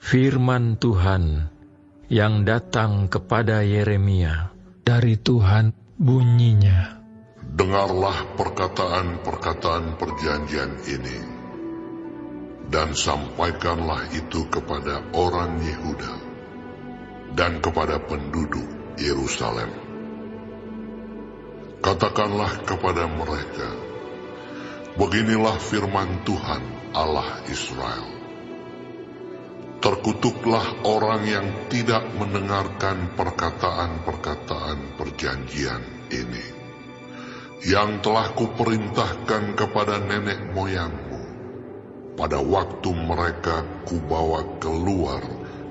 Firman Tuhan yang datang kepada Yeremia dari Tuhan bunyinya, dengarlah perkataan-perkataan perjanjian ini, dan sampaikanlah itu kepada orang Yehuda dan kepada penduduk Yerusalem. Katakanlah kepada mereka, beginilah firman Tuhan Allah Israel. Terkutuklah orang yang tidak mendengarkan perkataan-perkataan perjanjian ini, yang telah kuperintahkan kepada nenek moyangmu pada waktu mereka kubawa keluar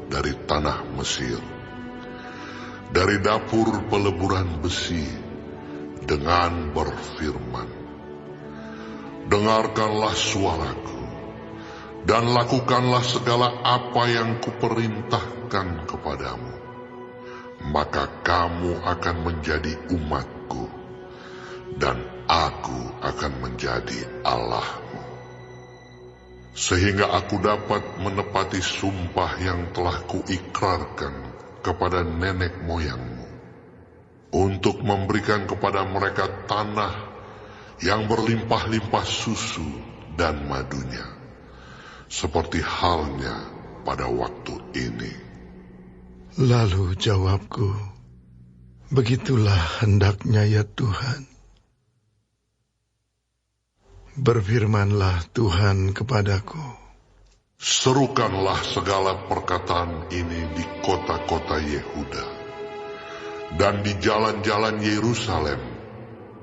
dari tanah Mesir, dari dapur peleburan besi, dengan berfirman, dengarkanlah suaraku, dan lakukanlah segala apa yang kuperintahkan kepadamu, maka kamu akan menjadi umatku, dan aku akan menjadi Allahmu. Sehingga aku dapat menepati sumpah yang telah kuikrarkan kepada nenek moyangmu, untuk memberikan kepada mereka tanah yang berlimpah-limpah susu dan madunya, seperti halnya pada waktu ini. Lalu jawabku, begitulah hendaknya ya Tuhan. Berfirmanlah Tuhan kepadaku, serukanlah segala perkataan ini di kota-kota Yehuda dan di jalan-jalan Yerusalem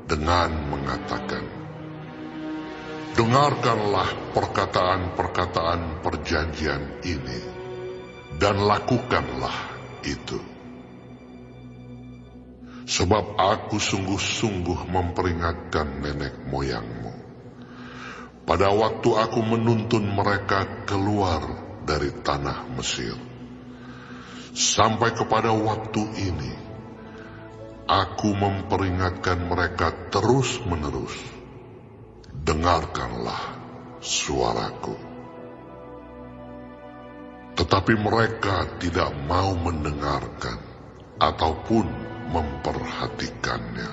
dengan mengatakan, dengarkanlah perkataan-perkataan perjanjian ini, dan lakukanlah itu. Sebab aku sungguh-sungguh memperingatkan nenek moyangmu pada waktu aku menuntun mereka keluar dari tanah Mesir. Sampai kepada waktu ini, aku memperingatkan mereka terus-menerus, dengarkanlah suaraku. Tetapi mereka tidak mau mendengarkan ataupun memperhatikannya,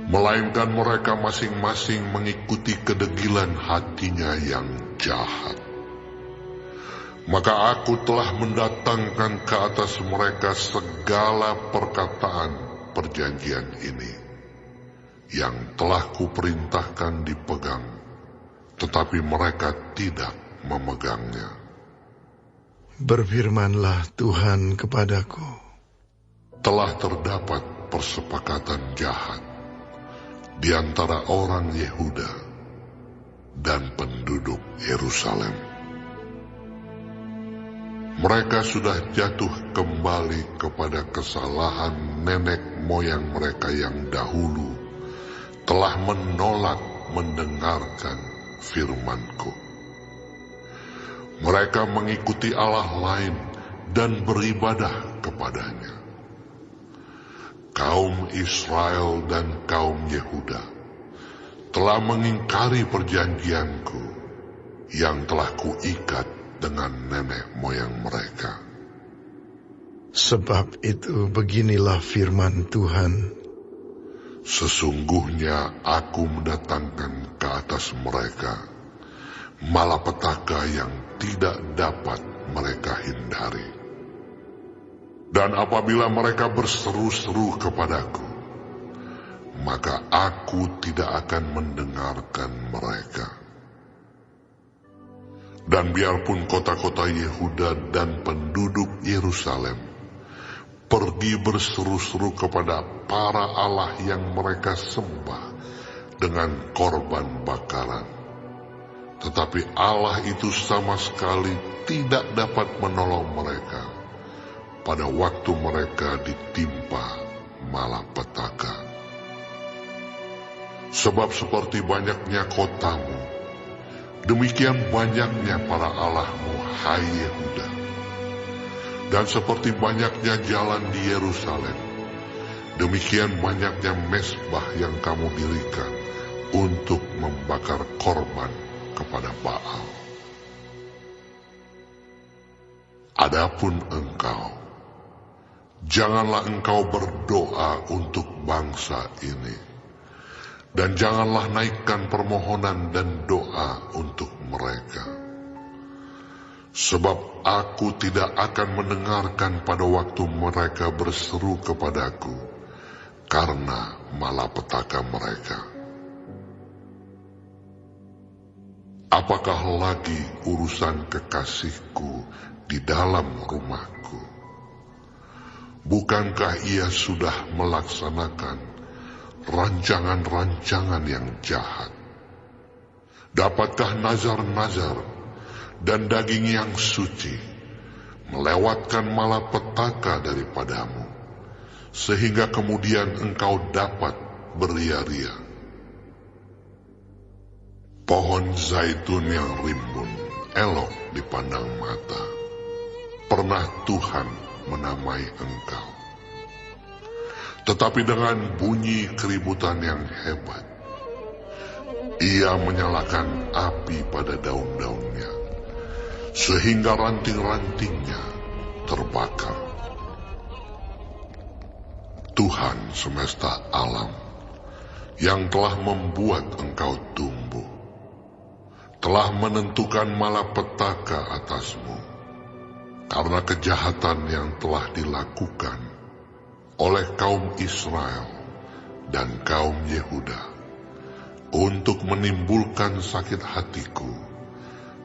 melainkan mereka masing-masing mengikuti kedegilan hatinya yang jahat. Maka aku telah mendatangkan ke atas mereka segala perkataan perjanjian ini, yang telah kuperintahkan dipegang, tetapi mereka tidak memegangnya. Berfirmanlah Tuhan kepadaku, telah terdapat persepakatan jahat di antara orang Yehuda dan penduduk Yerusalem. Mereka sudah jatuh kembali kepada kesalahan nenek moyang mereka yang dahulu telah menolak mendengarkan firman-Ku. Mereka mengikuti Allah lain dan beribadah kepadanya. Kaum Israel dan kaum Yehuda telah mengingkari perjanjian-Ku yang telah Kuikat dengan nenek moyang mereka. Sebab itu beginilah firman Tuhan, sesungguhnya aku mendatangkan ke atas mereka malapetaka yang tidak dapat mereka hindari. Dan apabila mereka berseru-seru kepadaku, maka aku tidak akan mendengarkan mereka. Dan biarpun kota-kota Yehuda dan penduduk Yerusalem pergi berseru-seru kepada para allah yang mereka sembah dengan korban bakaran, tetapi Allah itu sama sekali tidak dapat menolong mereka pada waktu mereka ditimpa malapetaka. Sebab seperti banyaknya kotamu, demikian banyaknya para allahmu, hai Yehuda. Dan seperti banyaknya jalan di Yerusalem, demikian banyaknya mezbah yang kamu dirikan untuk membakar korban kepada Baal. Adapun engkau, janganlah engkau berdoa untuk bangsa ini, dan janganlah naikkan permohonan dan doa untuk mereka. Sebab aku tidak akan mendengarkan pada waktu mereka berseru kepadaku, karena malapetaka mereka. Apakah lagi urusan kekasihku di dalam rumahku? Bukankah ia sudah melaksanakan rancangan-rancangan yang jahat? Dapatkah nazar-nazar dan daging yang suci melewatkan malapetaka daripadamu, sehingga kemudian engkau dapat beria-ria? Pohon zaitun yang rimbun, elok dipandang mata, pernah Tuhan menamai engkau. Tetapi dengan bunyi keributan yang hebat, ia menyalakan api pada daun-daunnya, sehingga ranting-rantingnya terbakar. Tuhan semesta alam yang telah membuat engkau tumbuh, telah menentukan malapetaka atasmu, karena kejahatan yang telah dilakukan oleh kaum Israel dan kaum Yehuda, untuk menimbulkan sakit hatiku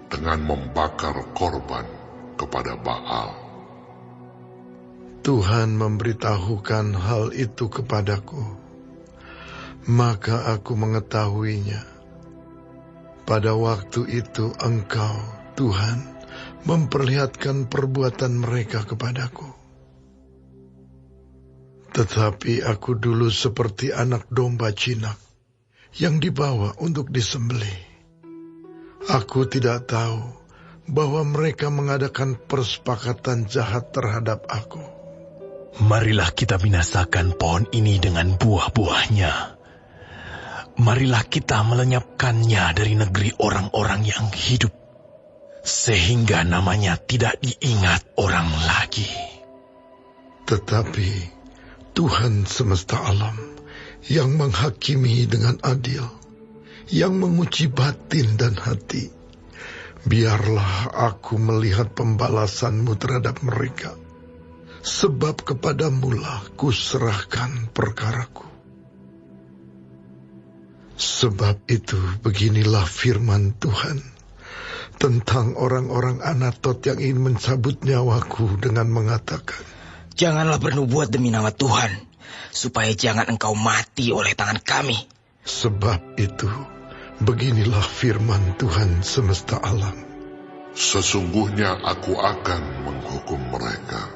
dengan membakar korban kepada Baal. Tuhan memberitahukan hal itu kepadaku, maka aku mengetahuinya. Pada waktu itu Engkau, Tuhan, memperlihatkan perbuatan mereka kepadaku. Tetapi aku dulu seperti anak domba jinak yang dibawa untuk disembelih. Aku tidak tahu bahwa mereka mengadakan persepakatan jahat terhadap aku. Marilah kita binasakan pohon ini dengan buah-buahnya. Marilah kita melenyapkannya dari negeri orang-orang yang hidup, sehingga namanya tidak diingat orang lagi. Tetapi Tuhan semesta alam yang menghakimi dengan adil, yang menguji batin dan hati, biarlah aku melihat pembalasanmu terhadap mereka, sebab kepadamulah kuserahkan perkaraku. Sebab itu beginilah firman Tuhan tentang orang-orang Anatot yang ingin mencabut nyawaku dengan mengatakan, janganlah bernubuat demi nama Tuhan, supaya jangan engkau mati oleh tangan kami. Sebab itu beginilah firman Tuhan semesta alam. Sesungguhnya aku akan menghukum mereka.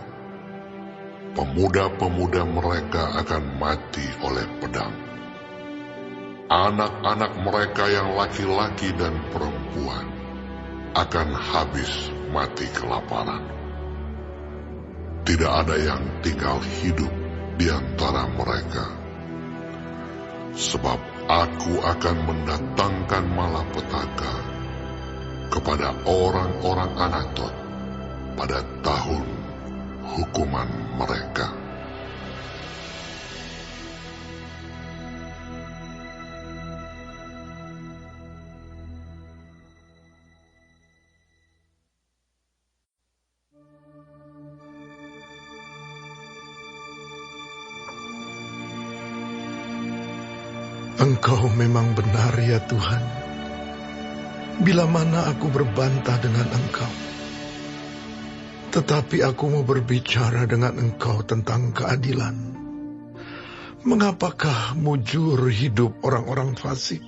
Pemuda-pemuda mereka akan mati oleh pedang. Anak-anak mereka yang laki-laki dan perempuan akan habis mati kelaparan. Tidak ada yang tinggal hidup di antara mereka. Sebab aku akan mendatangkan malapetaka kepada orang-orang Anatot pada tahun hukuman mereka. Engkau memang benar ya Tuhan. Bila mana aku berbantah dengan Engkau, tetapi aku mau berbicara dengan Engkau tentang keadilan. Mengapakah mujur hidup orang-orang fasik?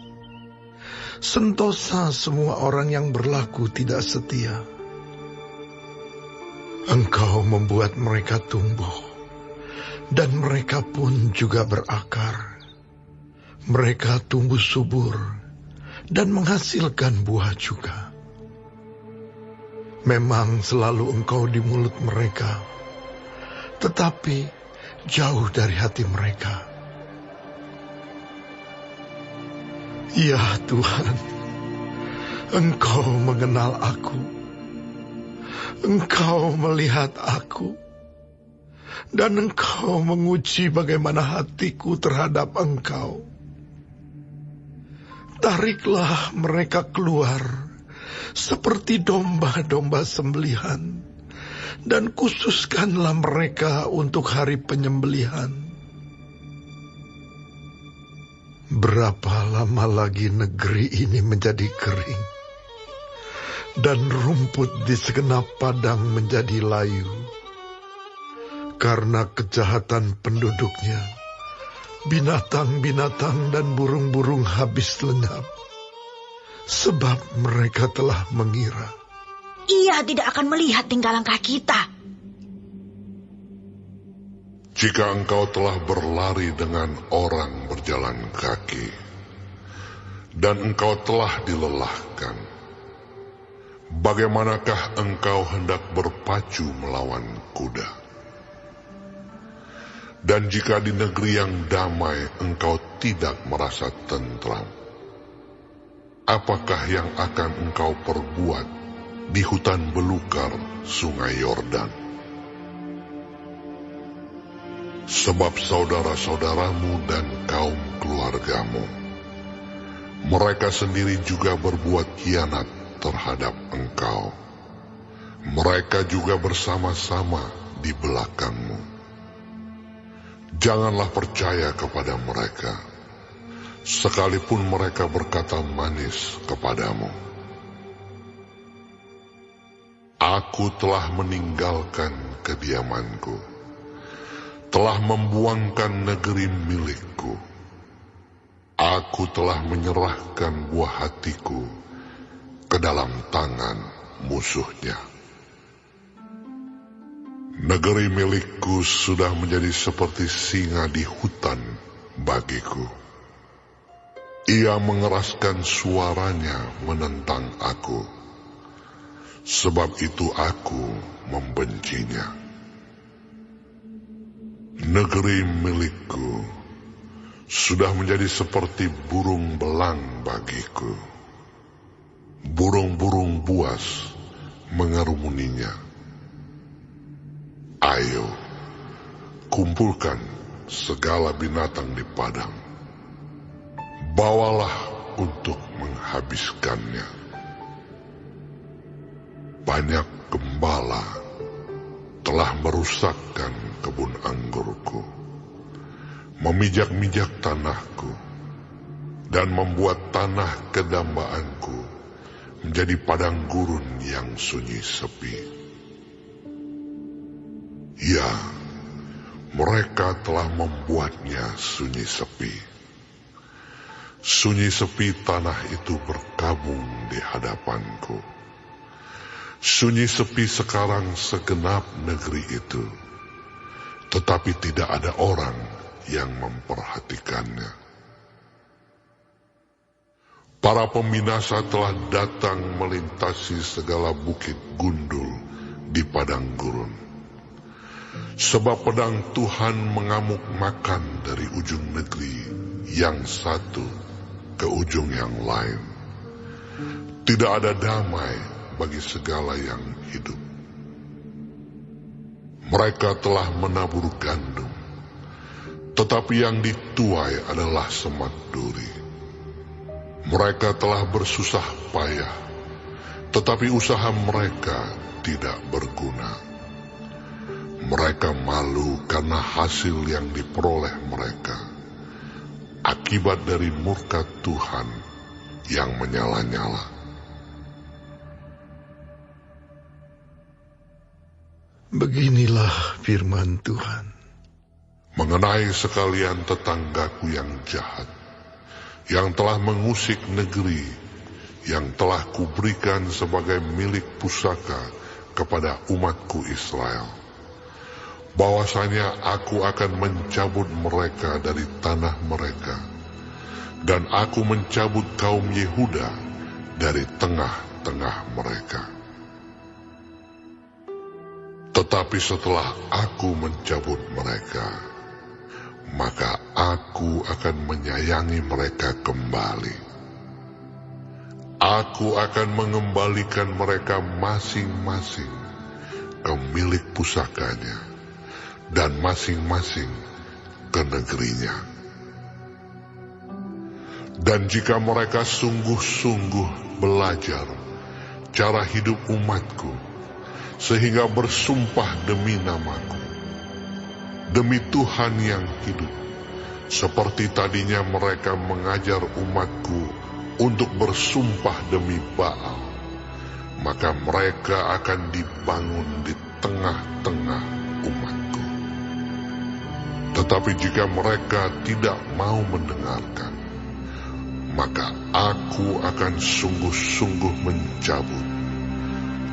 Sentosa semua orang yang berlaku tidak setia. Engkau membuat mereka tumbuh, dan mereka pun juga berakar. Mereka tumbuh subur dan menghasilkan buah juga. Memang selalu Engkau di mulut mereka, tetapi jauh dari hati mereka. Ya Tuhan, Engkau mengenal aku. Engkau melihat aku, dan Engkau menguji bagaimana hatiku terhadap Engkau. Tariklah mereka keluar seperti domba-domba sembelihan, dan khususkanlah mereka untuk hari penyembelihan. Berapa lama lagi negeri ini menjadi kering, dan rumput di segenap padang menjadi layu? Karena kejahatan penduduknya, binatang-binatang dan burung-burung habis lenyap, sebab mereka telah mengira, Ia tidak akan melihat tingkah langkah kita. Jika engkau telah berlari dengan orang berjalan kaki, dan engkau telah dilelahkan, bagaimanakah engkau hendak berpacu melawan kuda? Dan jika di negeri yang damai engkau tidak merasa tentram, apakah yang akan engkau perbuat di hutan belukar sungai Yordan? Sebab saudara-saudaramu dan kaum keluargamu, mereka sendiri juga berbuat khianat terhadap engkau. Mereka juga bersama-sama di belakangmu. Janganlah percaya kepada mereka, sekalipun mereka berkata manis kepadamu. Aku telah meninggalkan kediamanku, telah membuangkan negeri milikku. Aku telah menyerahkan buah hatiku ke dalam tangan musuhnya. Negeri milikku sudah menjadi seperti singa di hutan bagiku. Ia mengeraskan suaranya menentang aku, sebab itu aku membencinya. Negeri milikku sudah menjadi seperti burung belang bagiku. Burung-burung buas mengerumuninya. Ayo, kumpulkan segala binatang di padang. Bawalah untuk menghabiskannya. Banyak gembala telah merusakkan kebun anggurku, memijak-mijak tanahku, dan membuat tanah kedambaanku menjadi padang gurun yang sunyi sepi. Ya, mereka telah membuatnya sunyi sepi. Sunyi sepi tanah itu berkabung di hadapanku. Sunyi sepi sekarang segenap negeri itu, tetapi tidak ada orang yang memperhatikannya. Para pembinasa telah datang melintasi segala bukit gundul di padang gurun. Sebab pedang Tuhan mengamuk makan dari ujung negeri yang satu ke ujung yang lain. Tidak ada damai bagi segala yang hidup. Mereka telah menabur gandum, tetapi yang dituai adalah semak duri. Mereka telah bersusah payah, tetapi usaha mereka tidak berguna. Mereka malu karena hasil yang diperoleh mereka, akibat dari murka Tuhan yang menyala-nyala. Beginilah firman Tuhan. Mengenai sekalian tetanggaku yang jahat, yang telah mengusik negeri, yang telah kuberikan sebagai milik pusaka kepada umatku Israel, bahwasanya aku akan mencabut mereka dari tanah mereka, dan aku mencabut kaum Yehuda dari tengah-tengah mereka. Tetapi setelah aku mencabut mereka, maka aku akan menyayangi mereka kembali. Aku akan mengembalikan mereka masing-masing ke milik pusakanya, dan masing-masing ke negerinya. Dan jika mereka sungguh-sungguh belajar cara hidup umatku, sehingga bersumpah demi namaku, demi Tuhan yang hidup, seperti tadinya mereka mengajar umatku untuk bersumpah demi Baal, maka mereka akan dibangun di tengah-tengah umatku. Tetapi jika mereka tidak mau mendengarkan, maka aku akan sungguh-sungguh mencabut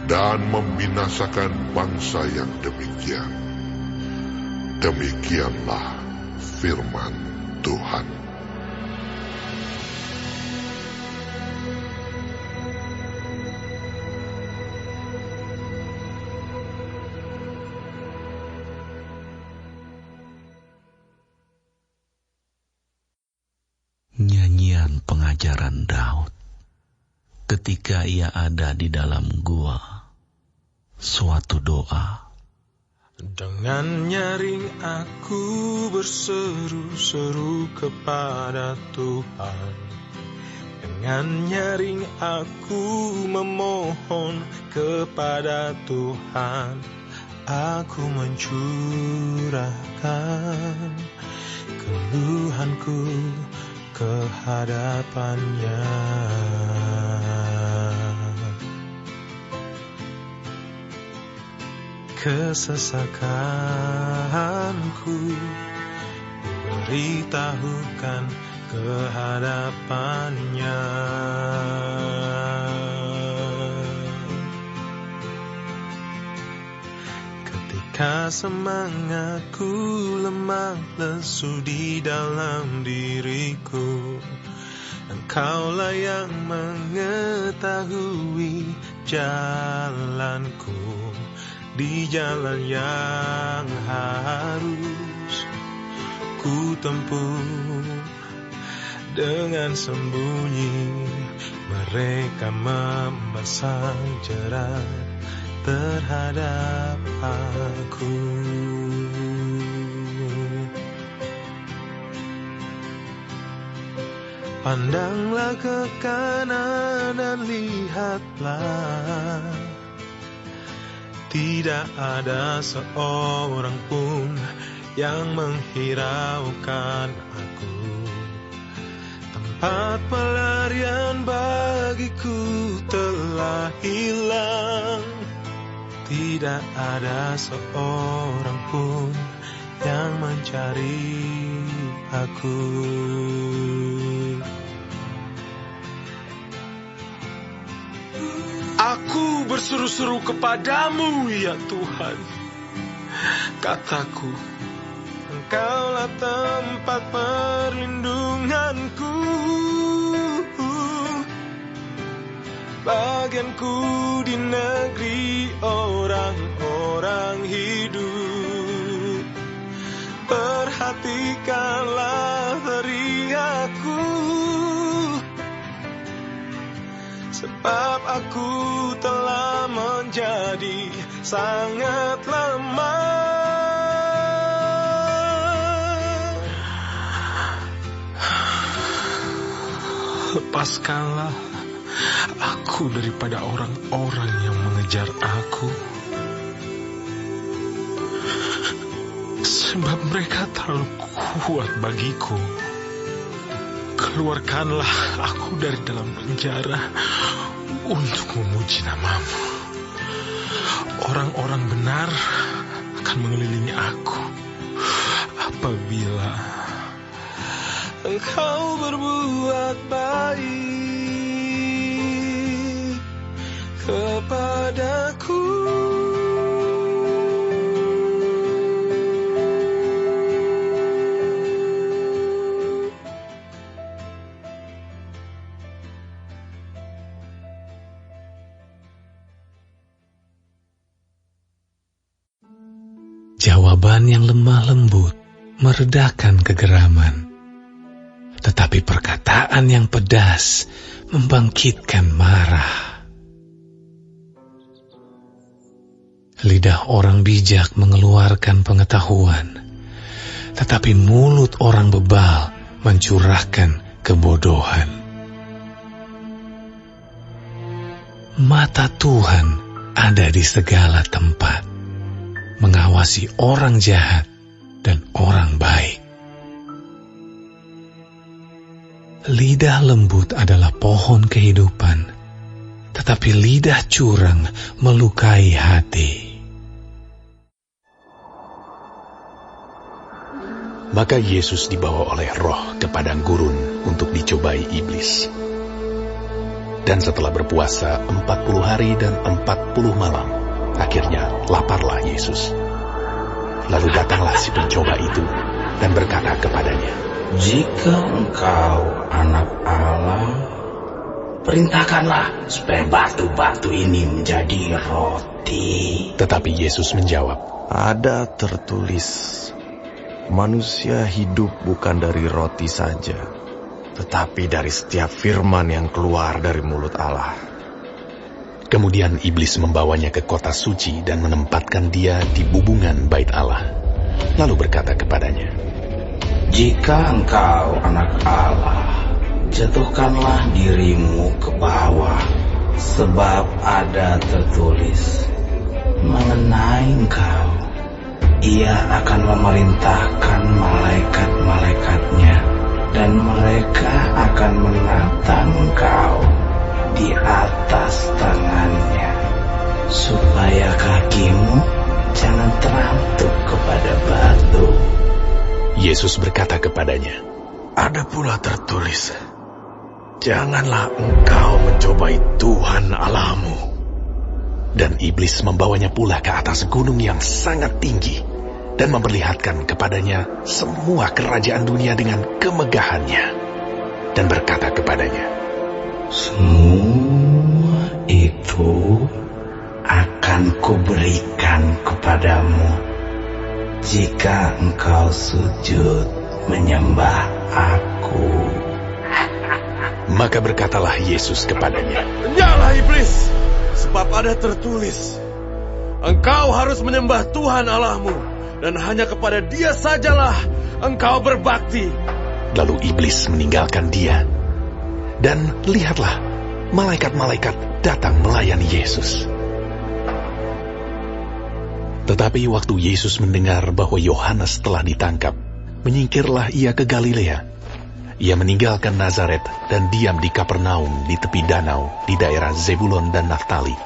dan membinasakan bangsa yang demikian. Demikianlah firman Tuhan. Nyanyian pengajaran Daud ketika ia ada di dalam gua. Suatu doa. Dengan nyaring aku berseru-seru kepada Tuhan. Dengan nyaring aku memohon kepada Tuhan. Aku mencurahkan keluhanku kehadapannya. Kesesakanku beritahukan kehadapannya. Ketika semangatku lemah lesu di dalam diriku, Engkaulah yang mengetahui jalanku, di jalan yang harus ku tempuh. Dengan sembunyi mereka memasang jerat terhadap aku. Pandanglah ke kanan dan lihatlah, tidak ada seorang pun yang menghiraukan aku. Tempat pelarian bagiku telah hilang, tidak ada seorang pun yang mencari aku. Aku berseru-seru kepadamu, ya Tuhan. Kataku, Engkaulah tempat perlindunganku, bagianku di negeri orang-orang hidup. Perhatikanlah teriakku, sebab aku telah menjadi sangat lemah. Lepaskanlah aku daripada orang-orang yang mengejar aku, sebab mereka terlalu kuat bagiku. Keluarkanlah aku dari dalam penjara untuk memuji nama-Mu. Orang-orang benar akan mengelilingi aku apabila Engkau berbuat baik kepadaku. Jawaban yang lemah lembut meredakan kegeraman, tetapi perkataan yang pedas membangkitkan marah. Lidah orang bijak mengeluarkan pengetahuan, tetapi mulut orang bebal mencurahkan kebodohan. Mata Tuhan ada di segala tempat, mengawasi orang jahat dan orang baik. Lidah lembut adalah pohon kehidupan, tetapi lidah curang melukai hati. Maka Yesus dibawa oleh Roh ke padang gurun untuk dicobai iblis. Dan setelah berpuasa 40 hari dan 40 malam, akhirnya laparlah Yesus. Lalu datanglah si pencoba itu dan berkata kepadanya, Jika engkau anak Allah, perintahkanlah supaya batu-batu ini menjadi roti. Tetapi Yesus menjawab, Ada tertulis, manusia hidup bukan dari roti saja, tetapi dari setiap firman yang keluar dari mulut Allah. Kemudian iblis membawanya ke kota suci dan menempatkan dia di bubungan bait Allah. Lalu berkata kepadanya, Jika engkau anak Allah, jatuhkanlah dirimu ke bawah, sebab ada tertulis mengenai engkau, Ia akan memerintahkan malaikat-malaikatnya, dan mereka akan menatang engkau di atas tangannya, supaya kakimu jangan terantuk kepada batu. Yesus berkata kepadanya, Ada pula tertulis, janganlah engkau mencobai Tuhan Allahmu. Dan iblis membawanya pula ke atas gunung yang sangat tinggi dan memperlihatkan kepadanya semua kerajaan dunia dengan kemegahannya, dan berkata kepadanya, Semua itu akan kuberikan kepadamu jika engkau sujud menyembah aku. Maka berkatalah Yesus kepadanya, Penyalah iblis, sebab ada tertulis, engkau harus menyembah Tuhan Allahmu, dan hanya kepada Dia sajalah engkau berbakti. Lalu iblis meninggalkan dia, dan lihatlah, malaikat-malaikat datang melayani Yesus. Tetapi waktu Yesus mendengar bahwa Yohanes telah ditangkap, menyingkirlah ia ke Galilea. Ia meninggalkan Nazaret dan diam di Kapernaum di tepi danau di daerah Zebulon dan Naftali,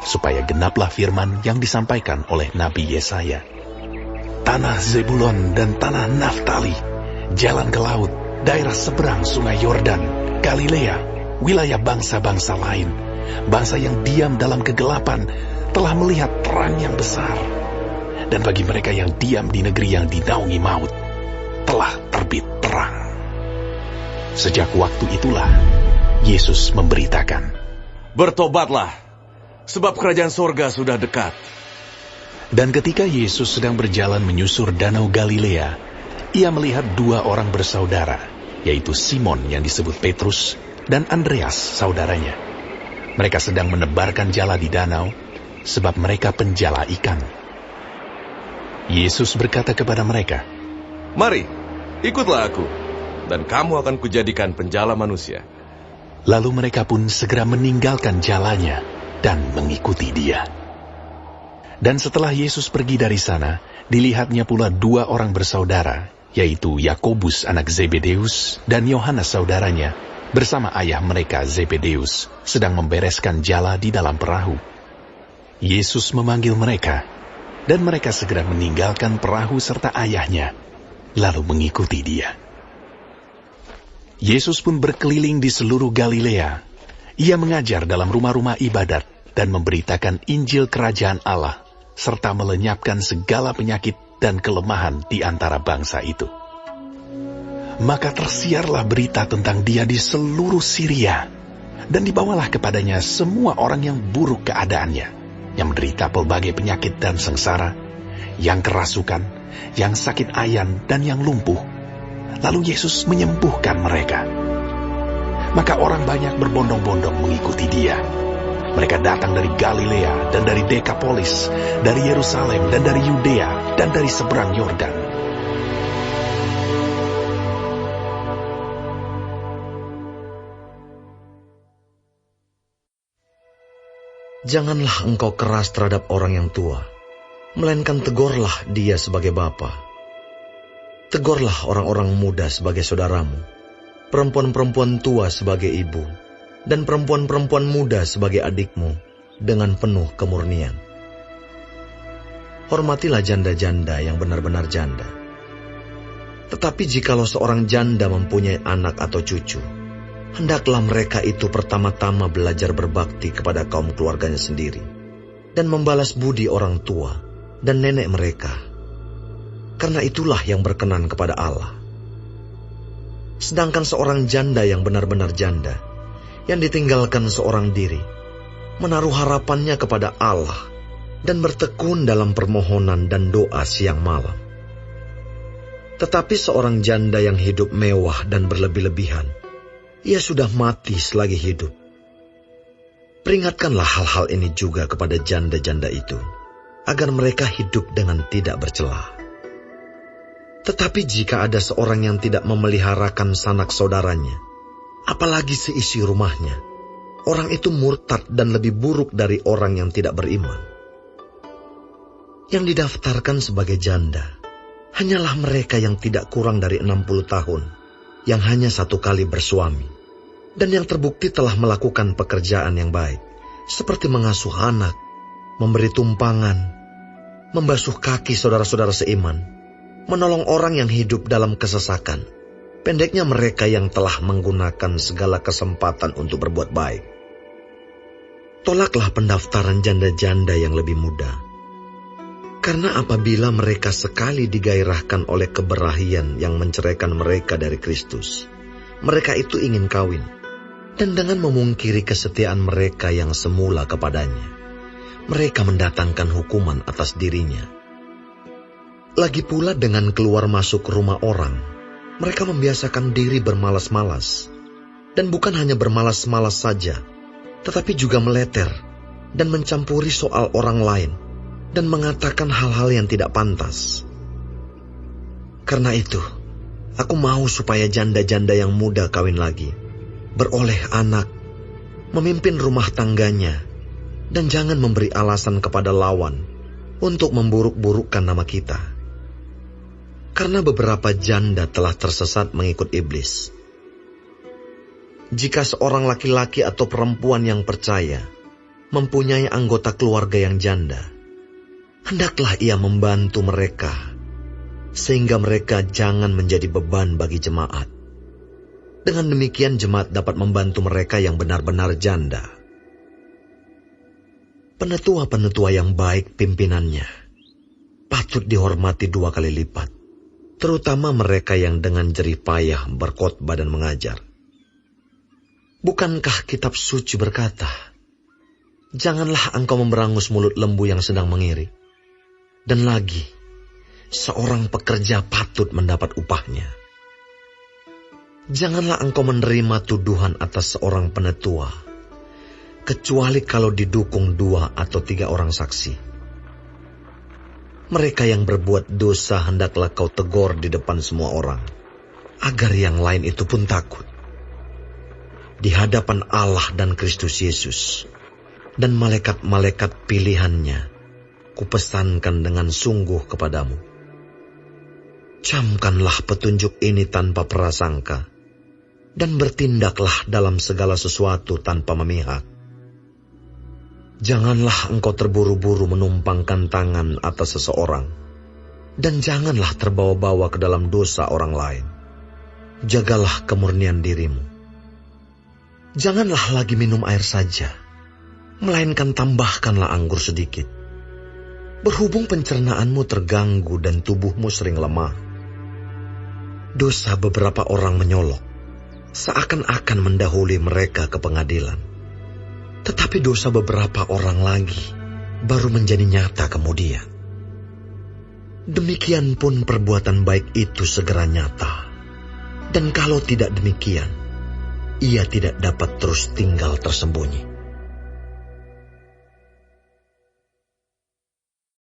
supaya genaplah firman yang disampaikan oleh Nabi Yesaya. Tanah Zebulon dan tanah Naftali, jalan ke laut, daerah seberang sungai Yordan, Galilea, wilayah bangsa-bangsa lain, bangsa yang diam dalam kegelapan, telah melihat terang yang besar. Dan bagi mereka yang diam di negeri yang dinaungi maut, telah terbit terang. Sejak waktu itulah, Yesus memberitakan, Bertobatlah, sebab kerajaan sorga sudah dekat. Dan ketika Yesus sedang berjalan menyusur danau Galilea, ia melihat dua orang bersaudara, yaitu Simon yang disebut Petrus dan Andreas saudaranya. Mereka sedang menebarkan jala di danau, sebab mereka penjala ikan. Yesus berkata kepada mereka, Mari, ikutlah aku, dan kamu akan kujadikan penjala manusia. Lalu mereka pun segera meninggalkan jalannya dan mengikuti dia. Dan setelah Yesus pergi dari sana, dilihatnya pula dua orang bersaudara, yaitu Yakobus anak Zebedeus dan Yohanes saudaranya, bersama ayah mereka Zebedeus, sedang membereskan jala di dalam perahu. Yesus memanggil mereka, dan mereka segera meninggalkan perahu serta ayahnya, lalu mengikuti dia. Yesus pun berkeliling di seluruh Galilea. Ia mengajar dalam rumah-rumah ibadat dan memberitakan Injil Kerajaan Allah, serta melenyapkan segala penyakit dan kelemahan di antara bangsa itu. Maka tersiarlah berita tentang dia di seluruh Syria, dan dibawalah kepadanya semua orang yang buruk keadaannya, yang menderita pelbagai penyakit dan sengsara, yang kerasukan, yang sakit ayan, dan yang lumpuh. Lalu Yesus menyembuhkan mereka. Maka orang banyak berbondong-bondong mengikuti dia. Mereka datang dari Galilea dan dari Dekapolis, dari Yerusalem dan dari Yudea dan dari seberang Yordan. Janganlah engkau keras terhadap orang yang tua, melainkan tegurlah dia sebagai bapa. Tegurlah orang-orang muda sebagai saudaramu, perempuan-perempuan tua sebagai ibu, dan perempuan-perempuan muda sebagai adikmu, dengan penuh kemurnian. Hormatilah janda-janda yang benar-benar janda. Tetapi jikalau seorang janda mempunyai anak atau cucu, hendaklah mereka itu pertama-tama belajar berbakti kepada kaum keluarganya sendiri, dan membalas budi orang tua dan nenek mereka, karena itulah yang berkenan kepada Allah. Sedangkan seorang janda yang benar-benar janda, yang ditinggalkan seorang diri, menaruh harapannya kepada Allah, dan bertekun dalam permohonan dan doa siang malam. Tetapi seorang janda yang hidup mewah dan berlebih-lebihan, ia sudah mati selagi hidup. Peringatkanlah hal-hal ini juga kepada janda-janda itu, agar mereka hidup dengan tidak bercela. Tetapi jika ada seorang yang tidak memeliharakan sanak saudaranya, apalagi seisi rumahnya, orang itu murtad dan lebih buruk dari orang yang tidak beriman. Yang didaftarkan sebagai janda, hanyalah mereka yang tidak kurang dari 60 tahun, yang hanya satu kali bersuami, dan yang terbukti telah melakukan pekerjaan yang baik, seperti mengasuh anak, memberi tumpangan, membasuh kaki saudara-saudara seiman, menolong orang yang hidup dalam kesesakan, pendeknya mereka yang telah menggunakan segala kesempatan untuk berbuat baik. Tolaklah pendaftaran janda-janda yang lebih muda, karena apabila mereka sekali digairahkan oleh keberahian yang menceraikan mereka dari Kristus, mereka itu ingin kawin, dan dengan memungkiri kesetiaan mereka yang semula kepadanya, mereka mendatangkan hukuman atas dirinya. Lagi pula dengan keluar masuk rumah orang, mereka membiasakan diri bermalas-malas, dan bukan hanya bermalas-malas saja, tetapi juga meleter dan mencampuri soal orang lain, dan mengatakan hal-hal yang tidak pantas. Karena itu, aku mau supaya janda-janda yang muda kawin lagi, beroleh anak, memimpin rumah tangganya, dan jangan memberi alasan kepada lawan untuk memburuk-burukkan nama kita. Karena beberapa janda telah tersesat mengikut iblis. Jika seorang laki-laki atau perempuan yang percaya mempunyai anggota keluarga yang janda, hendaklah ia membantu mereka, sehingga mereka jangan menjadi beban bagi jemaat. Dengan demikian jemaat dapat membantu mereka yang benar-benar janda. Penetua-penetua yang baik pimpinannya patut dihormati 2 kali lipat, terutama mereka yang dengan jerih payah berkhotbah dan mengajar. Bukankah kitab suci berkata, "Janganlah engkau memberangus mulut lembu yang sedang mengiri." Dan lagi, seorang pekerja patut mendapat upahnya. Janganlah engkau menerima tuduhan atas seorang penetua, kecuali kalau didukung 2 atau 3 orang saksi. Mereka yang berbuat dosa hendaklah kau tegur di depan semua orang, agar yang lain itu pun takut. Di hadapan Allah dan Kristus Yesus, dan malaikat-malaikat pilihannya, kupesankan dengan sungguh kepadamu. Camkanlah petunjuk ini tanpa prasangka, dan bertindaklah dalam segala sesuatu tanpa memihak. Janganlah engkau terburu-buru menumpangkan tangan atas seseorang, dan janganlah terbawa-bawa ke dalam dosa orang lain. Jagalah kemurnian dirimu. Janganlah lagi minum air saja, melainkan tambahkanlah anggur sedikit. Berhubung pencernaanmu terganggu dan tubuhmu sering lemah. Dosa beberapa orang menyolok, seakan-akan mendahului mereka ke pengadilan. Tetapi dosa beberapa orang lagi baru menjadi nyata kemudian. Demikian pun perbuatan baik itu segera nyata. Dan kalau tidak demikian, ia tidak dapat terus tinggal tersembunyi.